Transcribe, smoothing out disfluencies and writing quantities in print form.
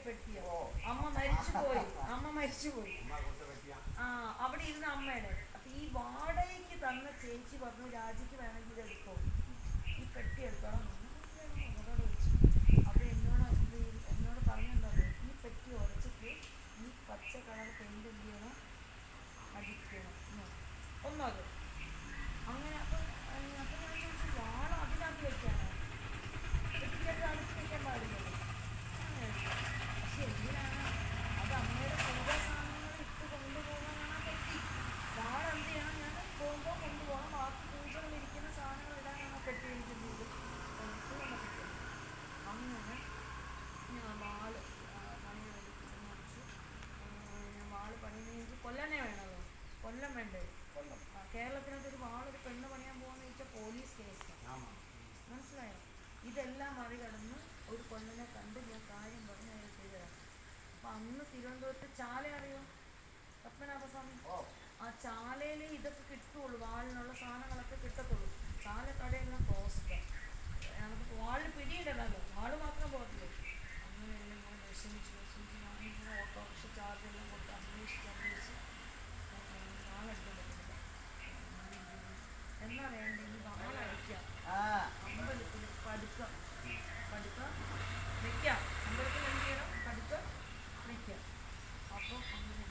പെട്ടിയോ? അമ്മ മരിച്ചുപോയി. ആ, അവിടെ ഇരുന്ന അമ്മയുടെ. അപ്പൊ ഈ വാടകയ്ക്ക് തന്ന ചേച്ചി പറഞ്ഞു രാജിക്ക് വേണമെങ്കിൽ ഇത് എടുത്തോ, ഈ പെട്ടി എടുത്തോളാം. അതോടെ വെച്ചു. അപ്പൊ എന്നോട് പറഞ്ഞിട്ടുണ്ടല്ലോ, ഈ പെട്ടി ഉറച്ചിട്ട് ഈ പച്ച കളർ പെയിന്റ് എന്ത് ചെയ്യണം, അടിക്കണം ഒന്നത്. അങ്ങനെ അപ്പം ഞാൻ ചോദിച്ചു, വാള അതിനകത്ത് വെക്കാനോ? പെട്ടിക്കകത്ത് അടച്ച് വെക്കാൻ പാടില്ലല്ലോ. പക്ഷെ എന്തിനാണ് അത് അമ്മയുടെ പൂജാ സാധനങ്ങൾ ഇട്ട് കൊണ്ടുപോകാനാണ് ആ പെട്ടി. വാള എന്ത് ചെയ്യണം, ഞാൻ പോകുമ്പോൾ കൊണ്ടുപോകണം. ബാക്കി പൂജകൾ ഇരിക്കുന്ന സാധനങ്ങൾ ഇടാനാണ് ആ പെട്ടി എനിക്ക് എന്ത് ചെയ്തു എടുത്ത്. അങ്ങനെ ഞാൻ വാള് പണി വെച്ച് ഞാൻ വാള് പണിയെങ്കിൽ കൊല്ലനെ വേണമല്ലോ. കൊല്ലം വേണ്ടേ? കേരളത്തിനകത്തൊരു വാളൊരു പെണ്ണ് പണിയാൻ പോകുന്ന ചോദിച്ചാൽ പോലീസ് കേസ്. മനസ്സിലായോ? ഇതെല്ലാം മറികടന്ന് ഒരു പെണ്ണിനെ കണ്ട് ഞാൻ കാര്യം പറഞ്ഞ് അയാൾ ചെയ്തതാണ്. അപ്പം അന്ന് തിരുവനന്തപുരത്ത് ചാല അറിയോ? പത്മനാഭസ്വാമി. ആ ചാലയിൽ ഇതൊക്കെ കിട്ടുള്ളൂ, വാളിനുള്ള സാധനങ്ങളൊക്കെ കിട്ടത്തുള്ളൂ. ചാല കടയെല്ലാം ക്ലോസ്ഡ്. നമുക്ക് വാളിന് പിടിയിടണമല്ലോ, വാള് മാത്രം പോകത്തില്ലേ. അങ്ങനെ എല്ലാം വിഷമിച്ച് ഞാനിങ്ങനെ ഓട്ടോറിക്ഷ ചാർജെല്ലാം കൊടുത്ത് അന്വേഷിച്ച് വാളെടുക്കാൻ പറ്റുന്നില്ല. എന്നാ വേണ്ട, ഈ വാളടിക്കാം, അമ്പലത്തിൽ പടുക്ക വെക്കാം. അമ്പലത്തിൽ എന്ത് ചെയ്യണം, പടുക്ക വെക്കാം. അപ്പം അങ്ങനെ